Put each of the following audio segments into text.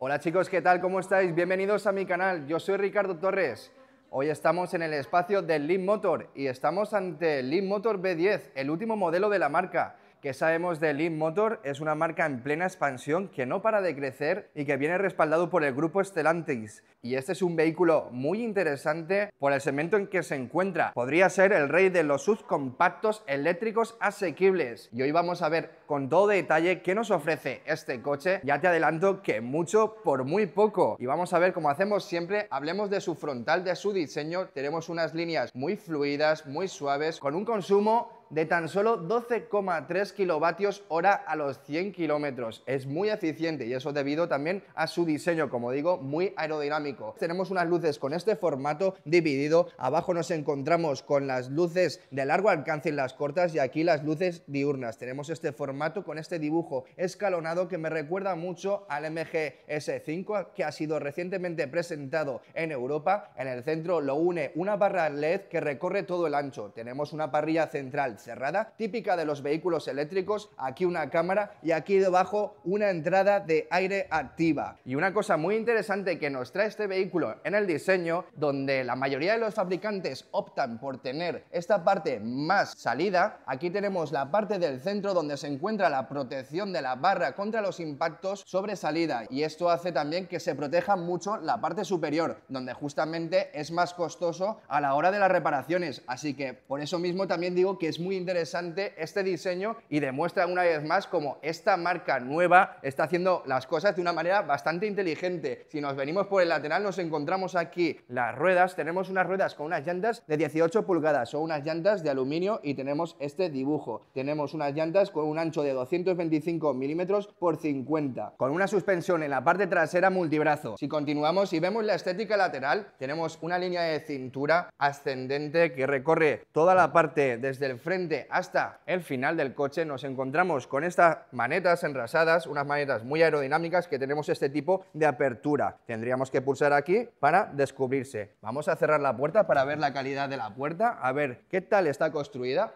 Hola chicos, ¿qué tal? ¿Cómo estáis? Bienvenidos a mi canal. Yo soy Ricardo Torres. Hoy estamos en el espacio del Leap Motor y estamos ante el Leap Motor B10, el último modelo de la marca. ¿Qué sabemos de Leap Motor? Es una marca en plena expansión que no para de crecer y que viene respaldado por el grupo Stellantis. Y este es un vehículo muy interesante por el segmento en que se encuentra. Podría ser el rey de los subcompactos eléctricos asequibles. Y hoy vamos a ver con todo detalle qué nos ofrece este coche. Ya te adelanto que mucho por muy poco. Y vamos a ver, como hacemos siempre, hablemos de su frontal, de su diseño. Tenemos unas líneas muy fluidas, muy suaves, con un consumo de tan solo 12,3 kilovatios hora a los 100 kilómetros. Es muy eficiente y eso debido también a su diseño, como digo, muy aerodinámico. Tenemos unas luces con este formato dividido. Abajo nos encontramos con las luces de largo alcance y las cortas y aquí las luces diurnas. Tenemos este formato con este dibujo escalonado que me recuerda mucho al MG S5 que ha sido recientemente presentado en Europa. En el centro lo une una barra LED que recorre todo el ancho. Tenemos una parrilla central cerrada, típica de los vehículos eléctricos, aquí una cámara y aquí debajo una entrada de aire activa. Y una cosa muy interesante que nos trae este vehículo en el diseño, donde la mayoría de los fabricantes optan por tener esta parte más salida, aquí tenemos la parte del centro donde se encuentra la protección de la barra contra los impactos sobre salida, y esto hace también que se proteja mucho la parte superior, donde justamente es más costoso a la hora de las reparaciones, así que por eso mismo también digo que es muy interesante este diseño y demuestra una vez más cómo esta marca nueva está haciendo las cosas de una manera bastante inteligente. Si nos venimos por el lateral nos encontramos aquí las ruedas, tenemos unas ruedas con unas llantas de 18 pulgadas o unas llantas de aluminio y tenemos este dibujo. Tenemos unas llantas con un ancho de 225 milímetros por 50, con una suspensión en la parte trasera multibrazo. Si continuamos y vemos la estética lateral, tenemos una línea de cintura ascendente que recorre toda la parte desde el frente hasta el final del coche. Nos encontramos con estas manetas enrasadas, unas manetas muy aerodinámicas que tenemos este tipo de apertura. Tendríamos que pulsar aquí para descubrirse. Vamos a cerrar la puerta para ver la calidad de la puerta, a ver qué tal está construida.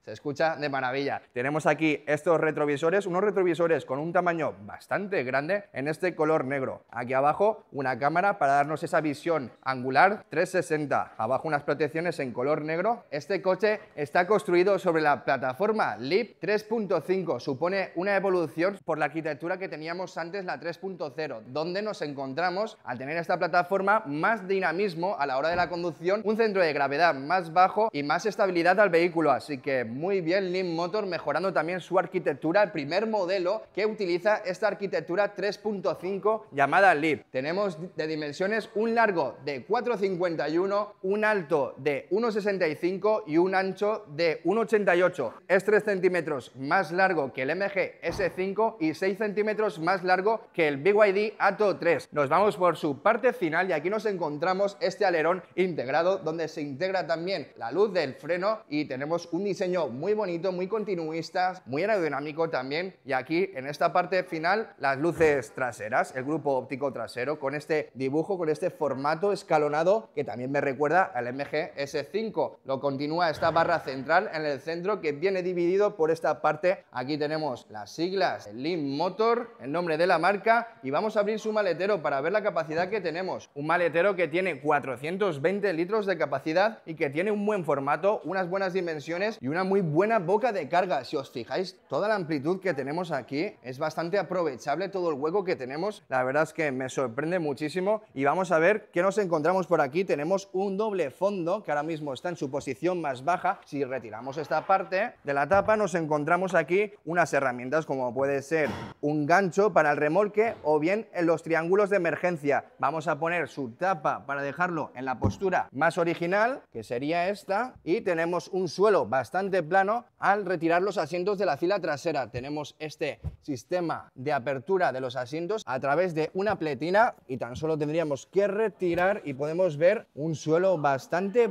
Se escucha de maravilla. Tenemos aquí estos retrovisores, unos retrovisores con un tamaño bastante grande en este color negro. Aquí abajo una cámara para darnos esa visión angular 360. Abajo unas protecciones en color negro. Este coche está construido sobre la plataforma Leap 3.5. Supone una evolución por la arquitectura que teníamos antes, la 3.0, donde nos encontramos, al tener esta plataforma, más dinamismo a la hora de la conducción, un centro de gravedad más bajo y más estabilidad al vehículo. Así que muy bien Leap Motor, mejorando también su arquitectura, el primer modelo que utiliza esta arquitectura 3.5 llamada Leap. Tenemos de dimensiones un largo de 4,51, un alto de 1,65 y un ancho de 1,88. Es 3 centímetros más largo que el MG S5 y 6 centímetros más largo que el BYD Atto 3. Nos vamos por su parte final y aquí nos encontramos este alerón integrado donde se integra también la luz del freno y tenemos un diseño muy bonito, muy continuista, muy aerodinámico también. Y aquí en esta parte final las luces traseras, el grupo óptico trasero con este dibujo, con este formato escalonado que también me recuerda al MG S5. Lo continúa esta barra central en el centro que viene dividido por esta parte. Aquí tenemos las siglas, el Leap Motor, el nombre de la marca, y vamos a abrir su maletero para ver la capacidad que tenemos. Un maletero que tiene 420 litros de capacidad y que tiene un buen formato, unas buenas dimensiones y una muy buena boca de carga. Si os fijáis, toda la amplitud que tenemos aquí es bastante aprovechable, todo el hueco que tenemos, la verdad es que me sorprende muchísimo. Y vamos a ver qué nos encontramos por aquí. Tenemos un doble fondo que ahora mismo está en su posición más baja. Si retiramos esta parte de la tapa nos encontramos aquí unas herramientas como puede ser un gancho para el remolque o bien en los triángulos de emergencia. Vamos a poner su tapa para dejarlo en la postura más original, que sería esta, y tenemos un suelo bastante plano al retirar los asientos de la fila trasera. Tenemos este sistema de apertura de los asientos a través de una pletina y tan solo tendríamos que retirar y podemos ver un suelo bastante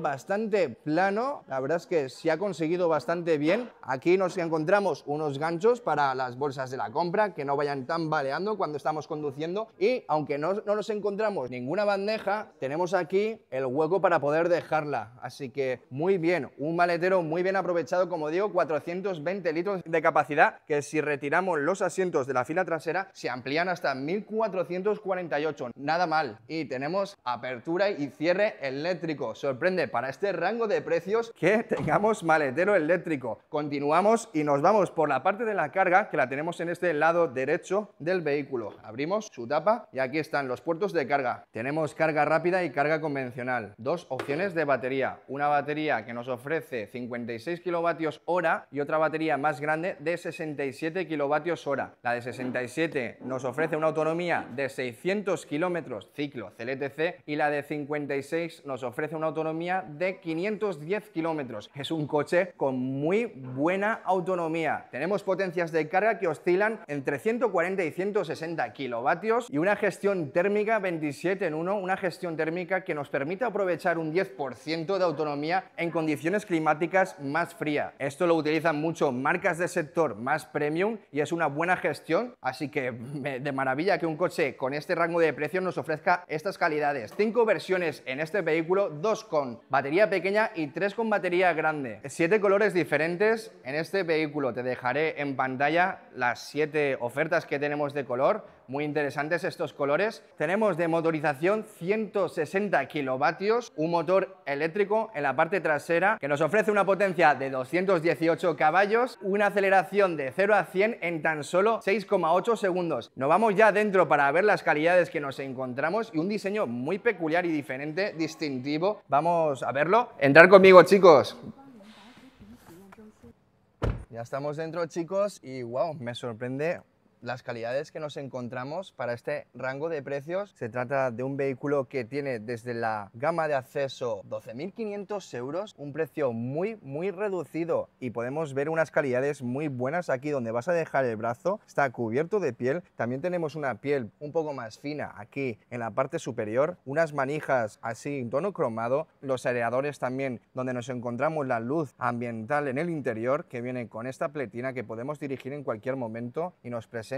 plano. La verdad es que se ha conseguido bastante bien. Aquí nos encontramos unos ganchos para las bolsas de la compra que no vayan tambaleando cuando estamos conduciendo, y aunque no nos encontramos ninguna bandeja, tenemos aquí el hueco para poder dejarla. Así que muy bien, un maletero muy bien aprovechado pensado, como digo, 420 litros de capacidad, que si retiramos los asientos de la fila trasera se amplían hasta 1448. Nada mal. Y tenemos apertura y cierre eléctrico. Sorprende para este rango de precios que tengamos maletero eléctrico. Continuamos y nos vamos por la parte de la carga, que la tenemos en este lado derecho del vehículo. Abrimos su tapa y aquí están los puertos de carga. Tenemos carga rápida y carga convencional. Dos opciones de batería. Una batería que nos ofrece 56 kilovatios hora y otra batería más grande de 67 kilovatios hora. La de 67 nos ofrece una autonomía de 600 kilómetros ciclo CLTC y la de 56 nos ofrece una autonomía de 510 kilómetros. Es un coche con muy buena autonomía. Tenemos potencias de carga que oscilan entre 140 y 160 kilovatios y una gestión térmica 27 en 1, una gestión térmica que nos permite aprovechar un 10% de autonomía en condiciones climáticas más frías. Esto lo utilizan mucho marcas de sector más premium y es una buena gestión, así que de maravilla que un coche con este rango de precios nos ofrezca estas calidades. 5 versiones en este vehículo, 2 con batería pequeña y 3 con batería grande. 7 colores diferentes en este vehículo. Te dejaré en pantalla las 7 ofertas que tenemos de color. Muy interesantes estos colores. Tenemos de motorización 160 kilovatios, un motor eléctrico en la parte trasera que nos ofrece una potencia de 218 caballos, una aceleración de 0 a 100 en tan solo 6,8 segundos. Nos vamos ya dentro para ver las calidades que nos encontramos y un diseño muy peculiar y diferente, distintivo. Vamos a verlo. Entrar conmigo, chicos. Ya estamos dentro, chicos, y wow, me sorprende las calidades que nos encontramos para este rango de precios. Se trata de un vehículo que tiene desde la gama de acceso 12.500 euros, un precio muy reducido, y podemos ver unas calidades muy buenas aquí donde vas a dejar el brazo. Está cubierto de piel, también tenemos una piel un poco más fina aquí en la parte superior, unas manijas así en tono cromado, los aireadores también donde nos encontramos la luz ambiental en el interior que viene con esta pletina que podemos dirigir en cualquier momento y nos presenta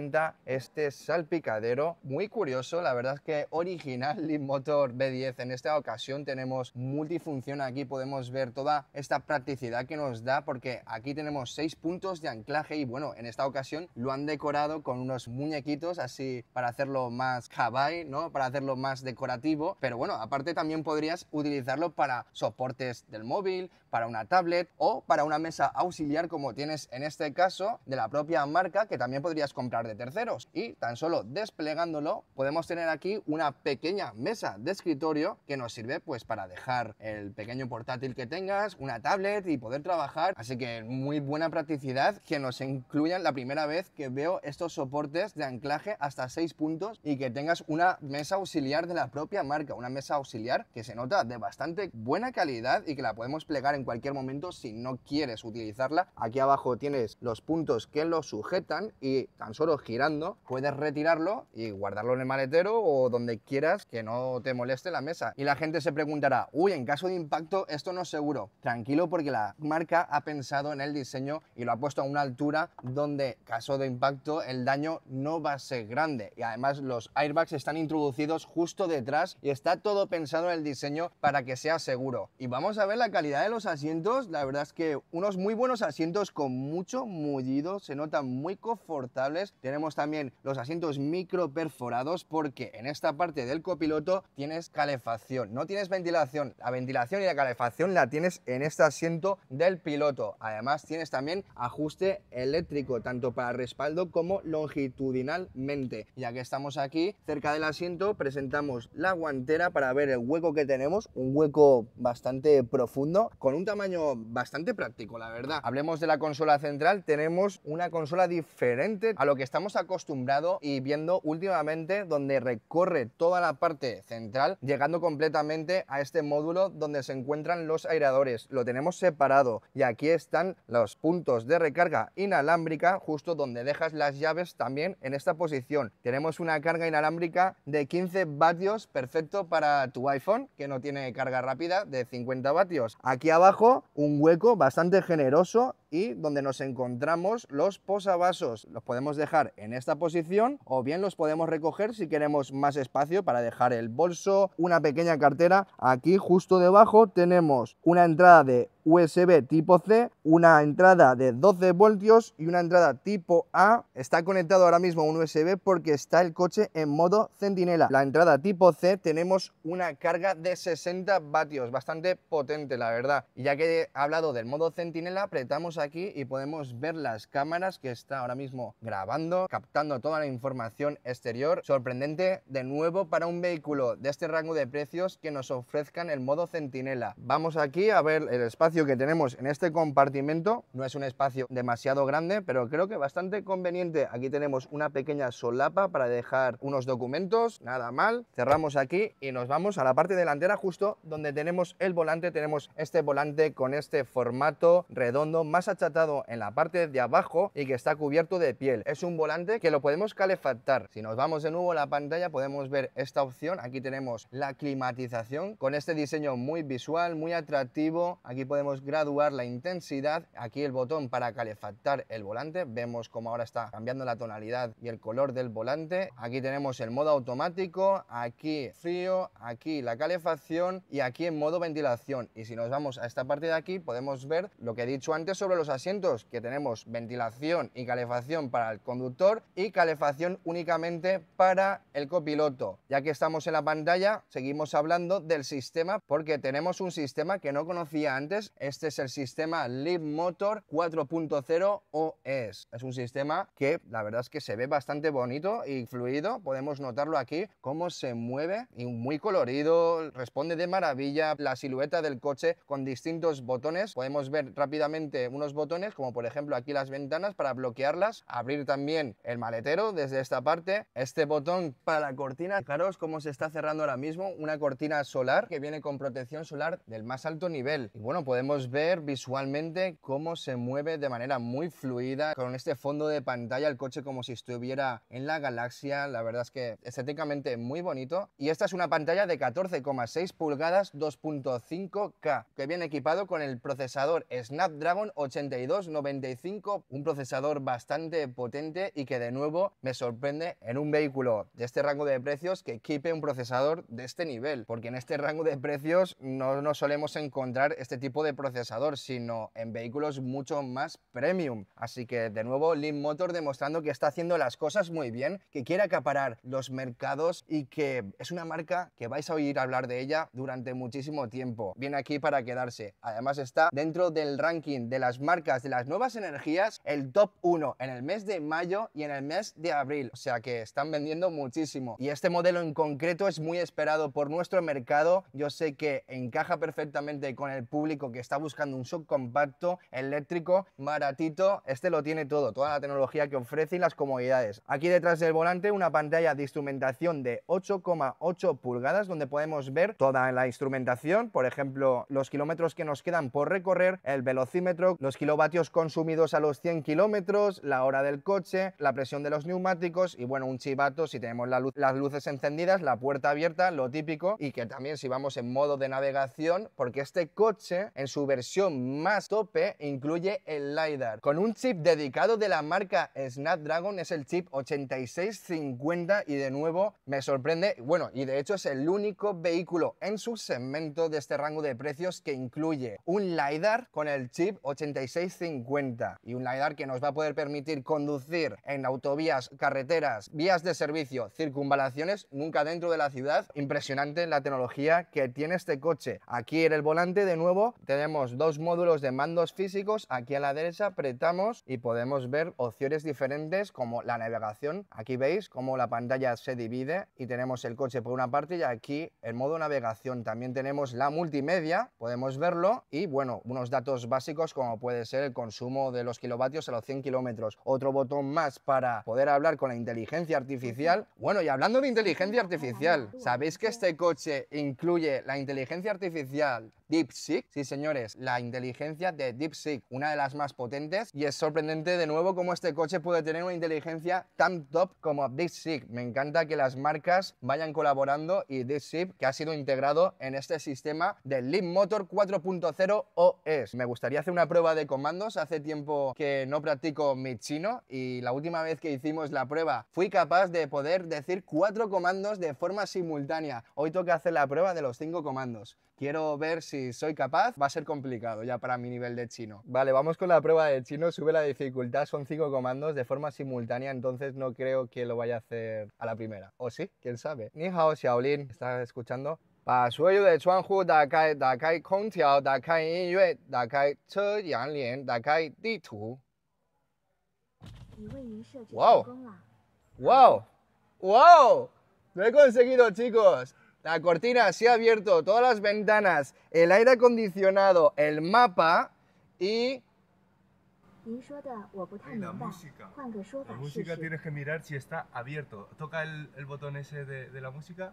este salpicadero muy curioso. La verdad es que original Leapmotor B10. En esta ocasión tenemos multifunción. Aquí podemos ver toda esta practicidad que nos da, porque aquí tenemos 6 puntos de anclaje y bueno, en esta ocasión lo han decorado con unos muñequitos así para hacerlo más kawaii, ¿no? Para hacerlo más decorativo, pero bueno, aparte también podrías utilizarlo para soportes del móvil, para una tablet o para una mesa auxiliar como tienes en este caso de la propia marca, que también podrías comprar de terceros. Y tan solo desplegándolo podemos tener aquí una pequeña mesa de escritorio que nos sirve pues para dejar el pequeño portátil que tengas, una tablet y poder trabajar. Así que muy buena practicidad que nos incluyan. La primera vez que veo estos soportes de anclaje hasta 6 puntos y que tengas una mesa auxiliar de la propia marca, una mesa auxiliar que se nota de bastante buena calidad y que la podemos plegar en cualquier momento si no quieres utilizarla. Aquí abajo tienes los puntos que lo sujetan y tan solo girando puedes retirarlo y guardarlo en el maletero o donde quieras que no te moleste la mesa. Y la gente se preguntará, uy, en caso de impacto esto no es seguro. Tranquilo, porque la marca ha pensado en el diseño y lo ha puesto a una altura donde en caso de impacto el daño no va a ser grande, y además los airbags están introducidos justo detrás y está todo pensado en el diseño para que sea seguro. Y vamos a ver la calidad de los asientos. La verdad es que unos muy buenos asientos con mucho mullido, se notan muy confortables. Tenemos también los asientos micro perforados porque en esta parte del copiloto tienes calefacción, no tienes ventilación. La ventilación y la calefacción la tienes en este asiento del piloto. Además tienes también ajuste eléctrico tanto para respaldo como longitudinalmente. Ya que estamos aquí cerca del asiento, presentamos la guantera para ver el hueco que tenemos, un hueco bastante profundo con un tamaño bastante práctico, la verdad. Hablemos de la consola central. Tenemos una consola diferente a lo que estamos acostumbrados y viendo últimamente, donde recorre toda la parte central, llegando completamente a este módulo donde se encuentran los aireadores. Lo tenemos separado y aquí están los puntos de recarga inalámbrica, justo donde dejas las llaves también en esta posición. Tenemos una carga inalámbrica de 15 vatios, perfecto para tu iPhone, que no tiene carga rápida, de 50 vatios. Aquí abajo un hueco bastante generoso y donde nos encontramos los posavasos. Los podemos dejar en esta posición o bien los podemos recoger si queremos más espacio para dejar el bolso, una pequeña cartera. Aquí justo debajo tenemos una entrada de USB tipo C, una entrada de 12 voltios y una entrada tipo A. Está conectado ahora mismo a un USB porque está el coche en modo centinela. La entrada tipo C tenemos una carga de 60 vatios, bastante potente la verdad. Y ya que he hablado del modo centinela, apretamos aquí y podemos ver las cámaras que está ahora mismo grabando, captando toda la información exterior. Sorprendente de nuevo para un vehículo de este rango de precios que nos ofrezcan el modo centinela. Vamos aquí a ver el espacio que tenemos en este compartimento. No es un espacio demasiado grande, pero creo que bastante conveniente. Aquí tenemos una pequeña solapa para dejar unos documentos, nada mal. Cerramos aquí y nos vamos a la parte delantera, justo donde tenemos el volante. Tenemos este volante con este formato redondo, más achatado en la parte de abajo y que está cubierto de piel. Es un volante que lo podemos calefactar. Si nos vamos de nuevo a la pantalla podemos ver esta opción. Aquí tenemos la climatización con este diseño muy visual, muy atractivo. Aquí podemos graduar la intensidad. Aquí el botón para calefactar el volante. Vemos como ahora está cambiando la tonalidad y el color del volante. Aquí tenemos el modo automático, aquí frío, aquí la calefacción y aquí en modo ventilación. Y si nos vamos a esta parte de aquí podemos ver lo que he dicho antes sobre los asientos, que tenemos ventilación y calefacción para el conductor y calefacción únicamente para el copiloto. Ya que estamos en la pantalla, seguimos hablando del sistema porque tenemos un sistema que no conocía antes. Este es el sistema Leapmotor 4.0 OS. Es un sistema que la verdad es que se ve bastante bonito y fluido. Podemos notarlo aquí, cómo se mueve y muy colorido, responde de maravilla. La silueta del coche con distintos botones. Podemos ver rápidamente unos botones, como por ejemplo aquí las ventanas para bloquearlas, abrir también el maletero desde esta parte. Este botón para la cortina, fijaros cómo se está cerrando ahora mismo, una cortina solar que viene con protección solar del más alto nivel. Y bueno, podemos ver visualmente cómo se mueve de manera muy fluida con este fondo de pantalla, el coche como si estuviera en la galaxia. La verdad es que estéticamente muy bonito. Y esta es una pantalla de 14,6 pulgadas 2.5K que viene equipado con el procesador Snapdragon 8295, un procesador bastante potente y que de nuevo me sorprende en un vehículo de este rango de precios que equipe un procesador de este nivel, porque en este rango de precios no nos solemos encontrar este tipo de procesador, sino en vehículos mucho más premium. Así que de nuevo Leapmotor demostrando que está haciendo las cosas muy bien, que quiere acaparar los mercados y que es una marca que vais a oír hablar de ella durante muchísimo tiempo. Viene aquí para quedarse. Además está dentro del ranking de las marcas de las nuevas energías, el top 1 en el mes de mayo y en el mes de abril. O sea que están vendiendo muchísimo. Y este modelo en concreto es muy esperado por nuestro mercado. Yo sé que encaja perfectamente con el público que está buscando un subcompacto eléctrico baratito. Este lo tiene todo, toda la tecnología que ofrece y las comodidades. Aquí detrás del volante una pantalla de instrumentación de 8,8 pulgadas donde podemos ver toda la instrumentación, por ejemplo los kilómetros que nos quedan por recorrer, el velocímetro, los kilovatios consumidos a los 100 kilómetros, la hora del coche, la presión de los neumáticos y bueno, un chivato si tenemos las luces encendidas, la puerta abierta, lo típico, y que también si vamos en modo de navegación, porque este coche en su versión más tope incluye el LiDAR con un chip dedicado de la marca Snapdragon, es el chip 8650 y de nuevo me sorprende, bueno, y de hecho es el único vehículo en su segmento de este rango de precios que incluye un LiDAR con el chip 8650 y un LiDAR que nos va a poder permitir conducir en autovías, carreteras, vías de servicio, circunvalaciones, nunca dentro de la ciudad. Impresionante la tecnología que tiene este coche. Aquí en el volante de nuevo tenemos dos módulos de mandos físicos. Aquí a la derecha apretamos y podemos ver opciones diferentes como la navegación. Aquí veis cómo la pantalla se divide y tenemos el coche por una parte y aquí el modo navegación. También tenemos la multimedia, podemos verlo y bueno, unos datos básicos como puede ser el consumo de los kilovatios a los 100 kilómetros. Otro botón más para poder hablar con la inteligencia artificial. Bueno, y hablando de inteligencia artificial, ¿sabéis que este coche incluye la inteligencia artificial DeepSeek. Sí, señores, la inteligencia de DeepSeek, una de las más potentes, y es sorprendente de nuevo cómo este coche puede tener una inteligencia tan top como DeepSeek. Me encanta que las marcas vayan colaborando y DeepSeek, que ha sido integrado en este sistema del Leapmotor 4.0 OS. Me gustaría hacer una prueba de comandos. Hace tiempo que no practico mi chino y la última vez que hicimos la prueba fui capaz de poder decir 4 comandos de forma simultánea. Hoy toca hacer la prueba de los 5 comandos. Quiero ver si soy capaz. Va a ser complicado ya para mi nivel de chino. Vale, vamos con la prueba de chino. Sube la dificultad. Son 5 comandos de forma simultánea, entonces no creo que lo vaya a hacer a la primera. ¿O sí? ¿Quién sabe? Ni hao, Xiaolin. ¿Estás escuchando? 把所有的窗户打开，打开空调，打开音乐，打开车阳帘，打开地图。¡Wow! ¡Wow! ¡Wow! Lo he conseguido, chicos. La cortina se ha abierto, todas las ventanas, el aire acondicionado, el mapa y... La música tienes que mirar si está abierto. Toca el botón ese de la música.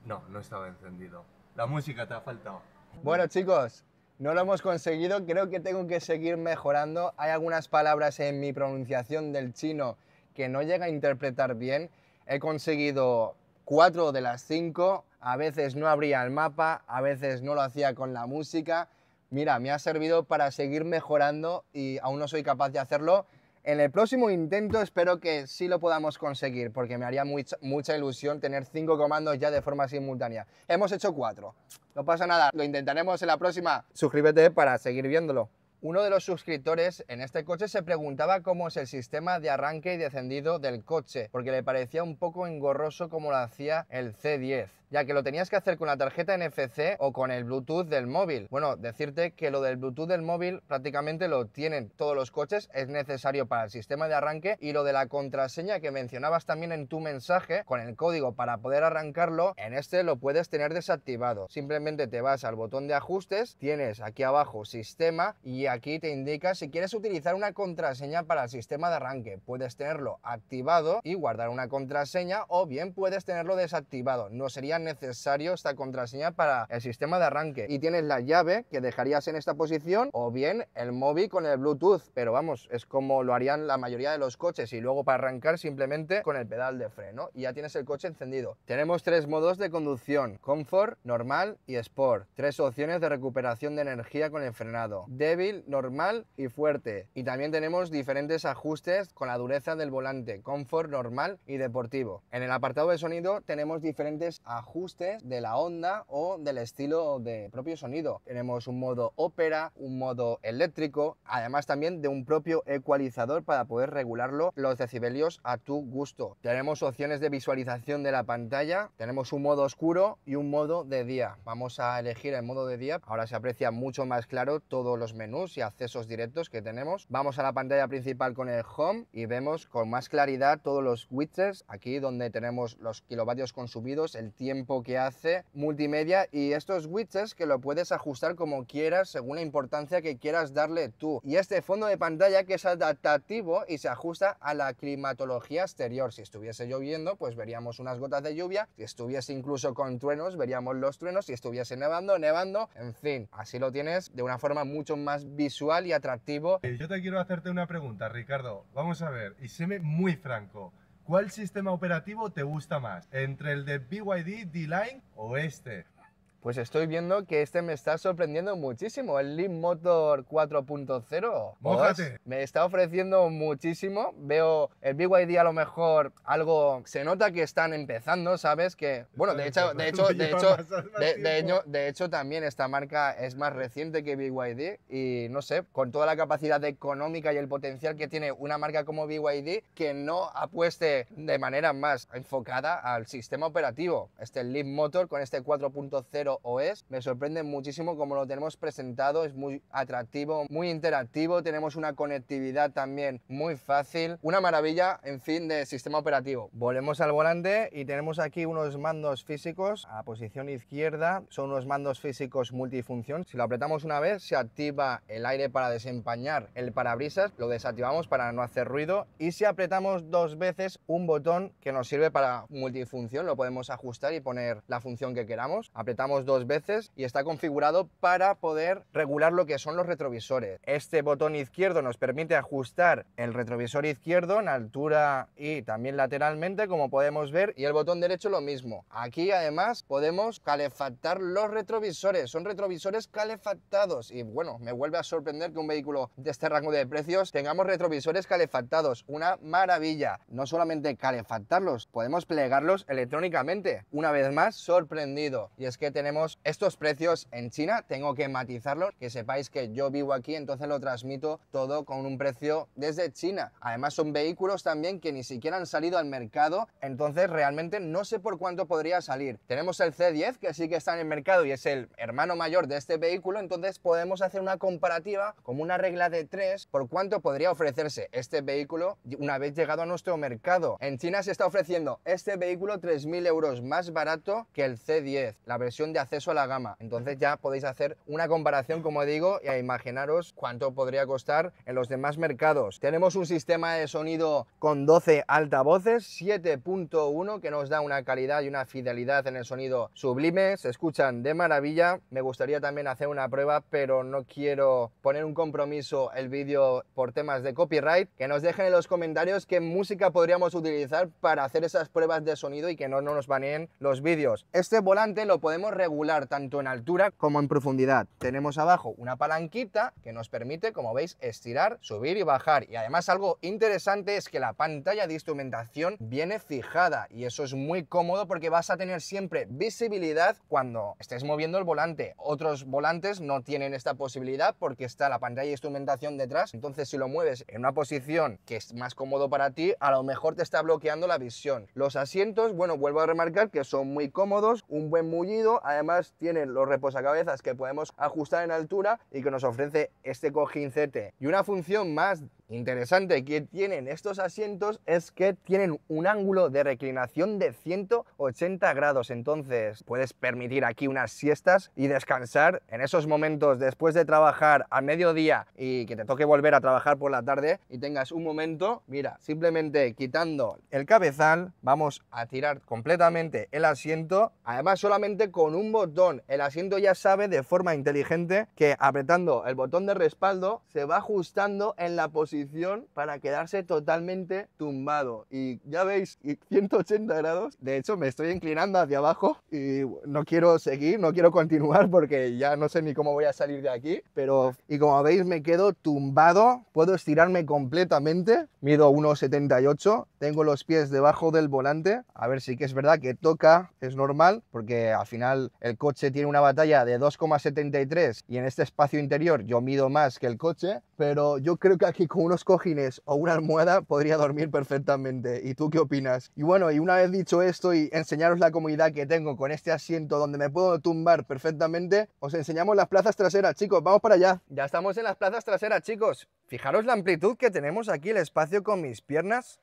No, no estaba encendido. La música te ha faltado. Bueno, chicos, no lo hemos conseguido. Creo que tengo que seguir mejorando. Hay algunas palabras en mi pronunciación del chino que no llega a interpretar bien. He conseguido 4 de las 5. A veces no abría el mapa, a veces no lo hacía con la música. Mira, me ha servido para seguir mejorando y aún no soy capaz de hacerlo. En el próximo intento espero que sí lo podamos conseguir, porque me haría mucha ilusión tener 5 comandos ya de forma simultánea. Hemos hecho 4. No pasa nada, lo intentaremos en la próxima. Suscríbete para seguir viéndolo. Uno de los suscriptores en este coche se preguntaba cómo es el sistema de arranque y descendido del coche, porque le parecía un poco engorroso como lo hacía el C10, ya que lo tenías que hacer con la tarjeta NFC o con el Bluetooth del móvil. Bueno, decirte que lo del Bluetooth del móvil prácticamente lo tienen todos los coches, es necesario para el sistema de arranque, y lo de la contraseña que mencionabas también en tu mensaje, con el código para poder arrancarlo, en este lo puedes tener desactivado. Simplemente te vas al botón de ajustes, tienes aquí abajo sistema y aquí te indica si quieres utilizar una contraseña para el sistema de arranque. Puedes tenerlo activado y guardar una contraseña, o bien puedes tenerlo desactivado. No sería necesario esta contraseña para el sistema de arranque. Y tienes la llave que dejarías en esta posición, o bien el móvil con el Bluetooth, pero vamos, es como lo harían la mayoría de los coches, y luego para arrancar simplemente con el pedal de freno y ya tienes el coche encendido. Tenemos 3 modos de conducción: Comfort, Normal y Sport. 3 opciones de recuperación de energía con el frenado: débil, normal y fuerte. Y también tenemos diferentes ajustes con la dureza del volante: Comfort, Normal y Deportivo. En el apartado de sonido tenemos diferentes ajustes de la onda o del estilo de propio sonido. Tenemos un modo ópera, un modo eléctrico, además también de un propio ecualizador para poder regularlo los decibelios a tu gusto. Tenemos opciones de visualización de la pantalla, tenemos un modo oscuro y un modo de día. Vamos a elegir el modo de día. Ahora se aprecia mucho más claro todos los menús y accesos directos que tenemos. Vamos a la pantalla principal con el Home y vemos con más claridad todos los widgets, aquí donde tenemos los kilovatios consumidos, el tiempo que hace, multimedia y estos widgets que lo puedes ajustar como quieras según la importancia que quieras darle tú. Y este fondo de pantalla que es adaptativo y se ajusta a la climatología exterior. Si estuviese lloviendo, pues veríamos unas gotas de lluvia; si estuviese incluso con truenos, veríamos los truenos; si estuviese nevando, nevando. En fin, así lo tienes de una forma mucho más visual y atractivo. Yo te quiero hacerte una pregunta, Ricardo. Vamos a ver, y séme muy franco. ¿Cuál sistema operativo te gusta más? ¿Entre el de BYD, D-Line o este? Pues estoy viendo que este me está sorprendiendo muchísimo, el Leapmotor 4.0. ¡Mójate! Me está ofreciendo muchísimo. Veo el BYD a lo mejor algo... Se nota que están empezando, ¿sabes? Que, bueno, de hecho también esta marca es más reciente que BYD y no sé, con toda la capacidad económica y el potencial que tiene una marca como BYD, que no apueste de manera más enfocada al sistema operativo. Este Leapmotor con este 4.0 OS me sorprende muchísimo como lo tenemos presentado. Es muy atractivo, muy interactivo, tenemos una conectividad también muy fácil, una maravilla, en fin, de sistema operativo. Volvemos al volante y tenemos aquí unos mandos físicos a posición izquierda. Son unos mandos físicos multifunción. Si lo apretamos una vez se activa el aire para desempañar el parabrisas, lo desactivamos para no hacer ruido, y si apretamos 2 veces un botón que nos sirve para multifunción, lo podemos ajustar y poner la función que queramos. Apretamos pulsamos 2 veces y está configurado para poder regular lo que son los retrovisores. Este botón izquierdo nos permite ajustar el retrovisor izquierdo en altura y también lateralmente, como podemos ver, y el botón derecho lo mismo. Aquí además podemos calefactar los retrovisores, son retrovisores calefactados y bueno, me vuelve a sorprender que un vehículo de este rango de precios tengamos retrovisores calefactados, una maravilla. No solamente calefactarlos, podemos plegarlos electrónicamente. Una vez más, sorprendido. Y es que tenemos estos precios en China, tengo que matizarlo, que sepáis que yo vivo aquí, entonces lo transmito todo con un precio desde China. Además son vehículos también que ni siquiera han salido al mercado, entonces realmente no sé por cuánto podría salir. Tenemos el C10 que sí que está en el mercado y es el hermano mayor de este vehículo, entonces podemos hacer una comparativa como una regla de 3 por cuánto podría ofrecerse este vehículo una vez llegado a nuestro mercado. En China se está ofreciendo este vehículo 3.000 euros más barato que el C10, la versión de acceso a la gama. Entonces ya podéis hacer una comparación, como digo, y a imaginaros cuánto podría costar en los demás mercados. Tenemos un sistema de sonido con 12 altavoces, 7.1, que nos da una calidad y una fidelidad en el sonido sublime, se escuchan de maravilla. Me gustaría también hacer una prueba, pero no quiero poner un compromiso el vídeo por temas de copyright. Que nos dejen en los comentarios qué música podríamos utilizar para hacer esas pruebas de sonido y que no nos baneen los vídeos. Este volante lo podemos regular tanto en altura como en profundidad. Tenemos abajo una palanquita que nos permite, como veis, estirar, subir y bajar. Y además algo interesante es que la pantalla de instrumentación viene fijada y eso es muy cómodo porque vas a tener siempre visibilidad cuando estés moviendo el volante. Otros volantes no tienen esta posibilidad porque está la pantalla de instrumentación detrás, entonces si lo mueves en una posición que es más cómodo para ti, a lo mejor te está bloqueando la visión. Los asientos, bueno, vuelvo a remarcar que son muy cómodos, un buen mullido, además tienen los reposacabezas que podemos ajustar en altura y que nos ofrece este cojincete. Y una función más interesante que tienen estos asientos es que tienen un ángulo de reclinación de 180 grados, entonces puedes permitir aquí unas siestas y descansar en esos momentos después de trabajar a mediodía y que te toque volver a trabajar por la tarde y tengas un momento, mira, simplemente quitando el cabezal vamos a tirar completamente el asiento, además solamente con un botón. El asiento ya sabe de forma inteligente que apretando el botón de respaldo se va ajustando en la posición para quedarse totalmente tumbado y ya veis, 180 grados. De hecho me estoy inclinando hacia abajo y no quiero seguir, no quiero continuar porque ya no sé ni cómo voy a salir de aquí, pero y como veis me quedo tumbado, puedo estirarme completamente, mido 1,78, tengo los pies debajo del volante, a ver si que es verdad que toca, es normal porque al final el coche tiene una batalla de 2,73 y en este espacio interior yo mido más que el coche, pero yo creo que aquí con unos cojines o una almohada podría dormir perfectamente. ¿Y tú qué opinas? Y bueno, y una vez dicho esto y enseñaros la comodidad que tengo con este asiento donde me puedo tumbar perfectamente, os enseñamos las plazas traseras, chicos. Vamos para allá. Ya estamos en las plazas traseras, chicos. Fijaros la amplitud que tenemos aquí, el espacio con mis piernas.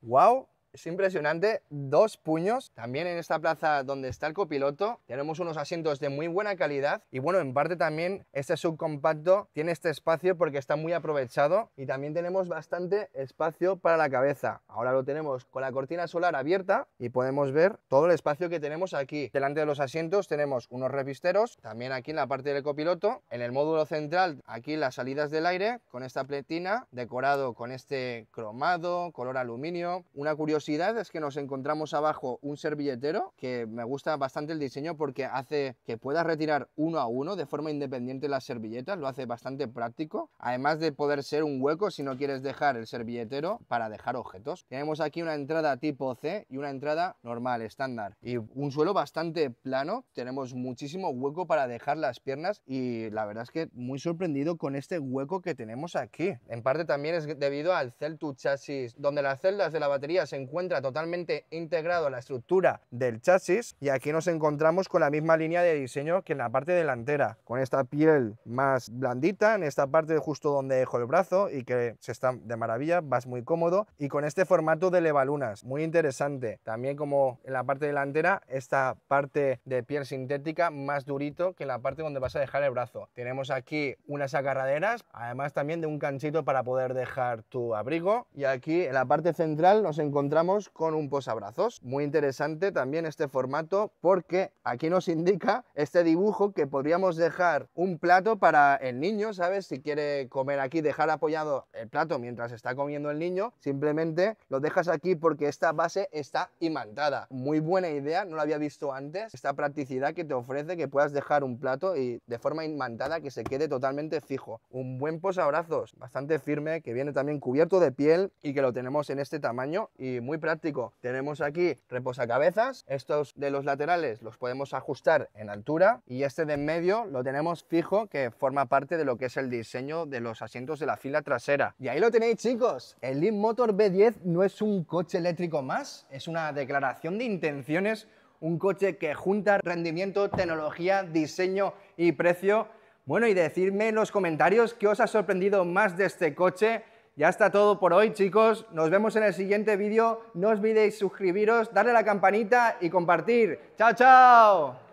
¡Wow! Es impresionante, 2 puños. También en esta plaza donde está el copiloto tenemos unos asientos de muy buena calidad y bueno, en parte también este subcompacto tiene este espacio porque está muy aprovechado y también tenemos bastante espacio para la cabeza. Ahora lo tenemos con la cortina solar abierta y podemos ver todo el espacio que tenemos aquí. Delante de los asientos tenemos unos repisteros, también aquí en la parte del copiloto. En el módulo central aquí las salidas del aire con esta pletina, decorado con este cromado, color aluminio. Una curiosidad es que nos encontramos abajo un servilletero que me gusta bastante el diseño porque hace que puedas retirar uno a uno de forma independiente las servilletas, lo hace bastante práctico, además de poder ser un hueco si no quieres dejar el servilletero para dejar objetos. Tenemos aquí una entrada tipo C y una entrada normal, estándar, y un suelo bastante plano, tenemos muchísimo hueco para dejar las piernas y la verdad es que muy sorprendido con este hueco que tenemos aquí. En parte también es debido al Cell to Chassis, donde las celdas de la batería se encuentra totalmente integrado a la estructura del chasis y aquí nos encontramos con la misma línea de diseño que en la parte delantera, con esta piel más blandita en esta parte justo donde dejo el brazo y que se está de maravilla, vas muy cómodo, y con este formato de levalunas, muy interesante. También como en la parte delantera, esta parte de piel sintética más durito que en la parte donde vas a dejar el brazo. Tenemos aquí unas agarraderas, además también de un ganchito para poder dejar tu abrigo, y aquí en la parte central nos encontramos encontramos con un posabrazos. Muy interesante también este formato porque aquí nos indica este dibujo que podríamos dejar un plato para el niño, ¿sabes? Si quiere comer aquí, dejar apoyado el plato mientras está comiendo el niño, simplemente lo dejas aquí porque esta base está imantada. Muy buena idea, no lo había visto antes, esta practicidad que te ofrece que puedas dejar un plato y de forma imantada que se quede totalmente fijo. Un buen posabrazos, bastante firme, que viene también cubierto de piel y que lo tenemos en este tamaño y muy práctico. Tenemos aquí reposacabezas, estos de los laterales los podemos ajustar en altura y este de en medio lo tenemos fijo, que forma parte de lo que es el diseño de los asientos de la fila trasera. Y ahí lo tenéis, chicos, el Leapmotor B10 no es un coche eléctrico más, es una declaración de intenciones, un coche que junta rendimiento, tecnología, diseño y precio. Bueno, y decidme en los comentarios qué os ha sorprendido más de este coche. Ya está todo por hoy, chicos. Nos vemos en el siguiente vídeo. No olvidéis suscribiros, darle a la campanita y compartir. ¡Chao, chao!